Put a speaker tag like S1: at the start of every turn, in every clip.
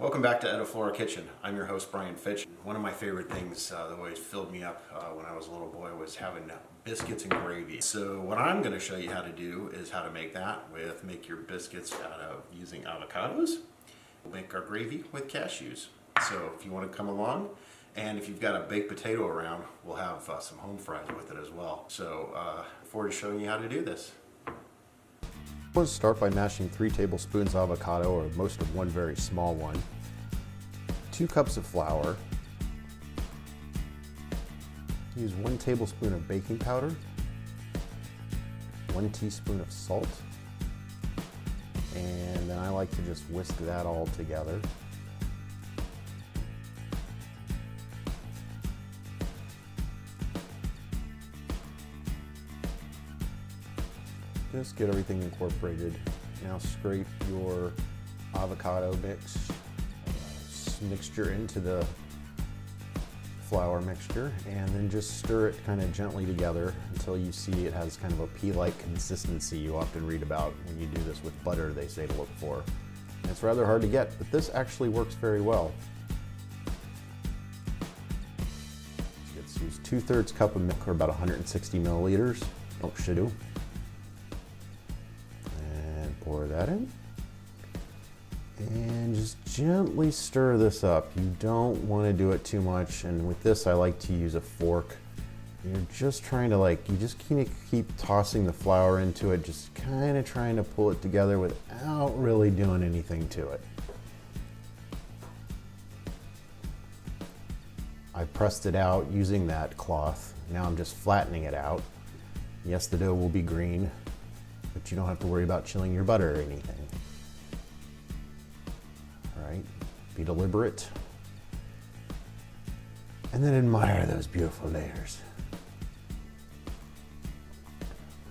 S1: Welcome back to Ediflora Kitchen. I'm your host, Brian Fitch. One of my favorite things that always filled me up when I was a little boy was having biscuits and gravy. So what I'm going to show you how to do is how to make that make your biscuits out of using avocados. We'll make our gravy with cashews. So if you want to come along, and if you've got a baked potato around, we'll have some home fries with it as well. So look forward to showing you how to do this. I'm going to start by mashing 3 tablespoons of avocado, or most of one very small one, 2 cups of flour, use 1 tablespoon of baking powder, 1 teaspoon of salt, and then I like to just whisk that all together. Just get everything incorporated. Now scrape your avocado mixture into the flour mixture, and then just stir it kind of gently together until you see it has kind of a pea-like consistency you often read about when you do this with butter, they say to look for. And it's rather hard to get, but this actually works very well. Let's use 2/3 cup of milk, or about 160 milliliters. Milk should do. Pour that in and just gently stir this up. You don't want to do it too much, and with this I like to use a fork. You're just trying to you just keep tossing the flour into it, just kind of trying to pull it together without really doing anything to it. I pressed it out using that cloth. Now I'm just flattening it out. Yes, the dough will be green, but you don't have to worry about chilling your butter or anything. All right, be deliberate. And then admire those beautiful layers.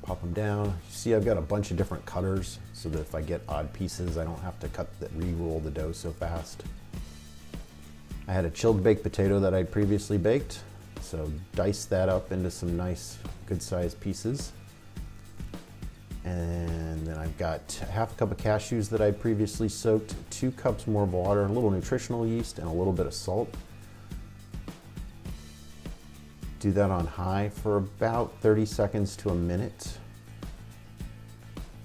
S1: Pop them down. You see I've got a bunch of different cutters so that if I get odd pieces, I don't have to re-roll the dough so fast. I had a chilled baked potato that I'd previously baked, so dice that up into some nice, good-sized pieces. And then I've got 1/2 cup of cashews that I previously soaked, 2 cups more of water, a little nutritional yeast, and a little bit of salt. Do that on high for about 30 seconds to a minute,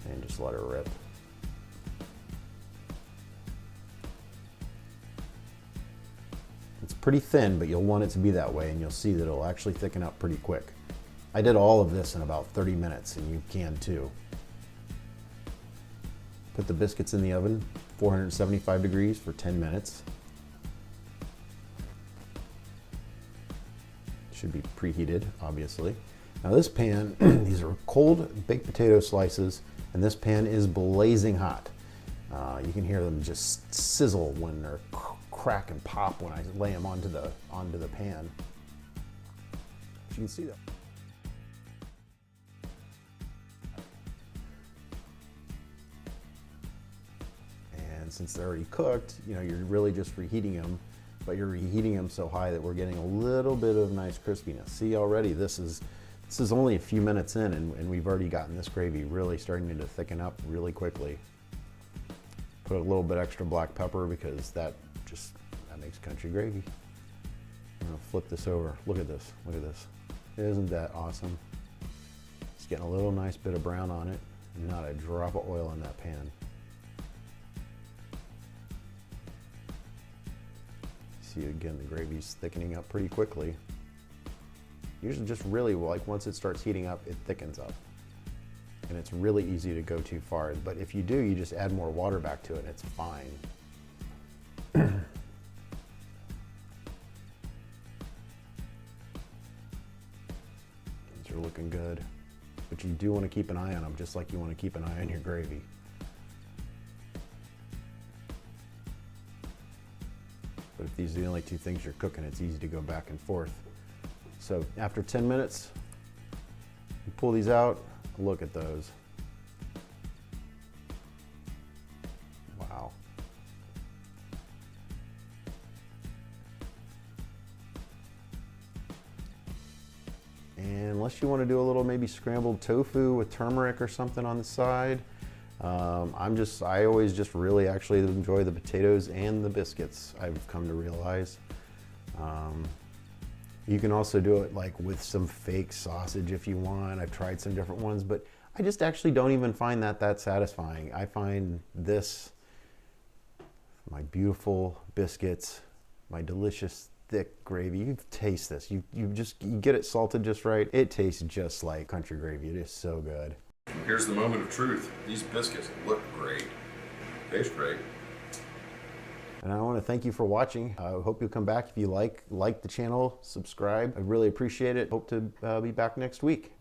S1: and just let it rip. It's pretty thin, but you'll want it to be that way, and you'll see that it'll actually thicken up pretty quick. I did all of this in about 30 minutes, and you can too. Put the biscuits in the oven, 475 degrees for 10 minutes. Should be preheated, obviously. Now this pan, these are cold baked potato slices, and this pan is blazing hot. You can hear them just sizzle when they're crack and pop when I lay them onto the pan. You can see that. Since they're already cooked, you're really just reheating them, but you're reheating them so high that we're getting a little bit of nice crispiness. See, already this is only a few minutes in, and we've already gotten this gravy really starting to thicken up really quickly. Put a little bit extra black pepper because that makes country gravy. I'm gonna flip this over. Look at this. Look at this. Isn't that awesome? It's getting a little nice bit of brown on it, and not a drop of oil in that pan. Again, the gravy's thickening up pretty quickly. Usually just really, once it starts heating up, it thickens up. And it's really easy to go too far. But if you do, you just add more water back to it and it's fine. These are looking good. But you do want to keep an eye on them, just like you want to keep an eye on your gravy. But if these are the only 2 things you're cooking, it's easy to go back and forth. So after 10 minutes, you pull these out, look at those. Wow. And unless you want to do a little maybe scrambled tofu with turmeric or something on the side,
S2: I always just really actually enjoy the potatoes and the biscuits, I've come to realize. You can also do it like with some fake sausage if you want. I've tried some different ones, but I just actually don't even find that satisfying. I find this, my beautiful biscuits, my delicious thick gravy. You taste this. You get it salted just right. It tastes just like country gravy. It is so good.
S1: Here's the moment of truth. These biscuits look great. Taste great.
S2: And I want to thank you for watching. I hope you'll come back if you like the channel, subscribe. I really appreciate it. Hope to be back next week.